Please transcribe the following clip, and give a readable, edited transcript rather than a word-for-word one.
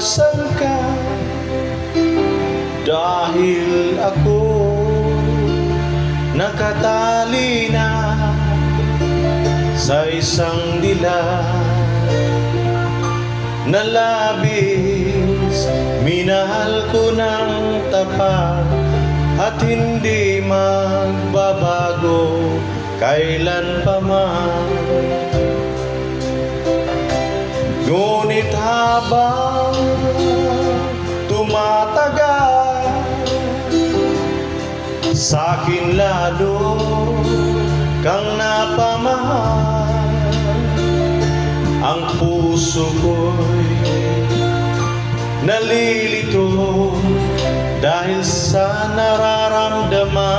Asan ka? Dahil ako nakatali na sa isang dilag na labis. Minahal ko ng tapat at hindi magbabago kailan pa man. Ngunit habang tumatagal, sa'kin lalo kang napamahal. Ang puso ko'y nalilito dahil sa nararamdaman.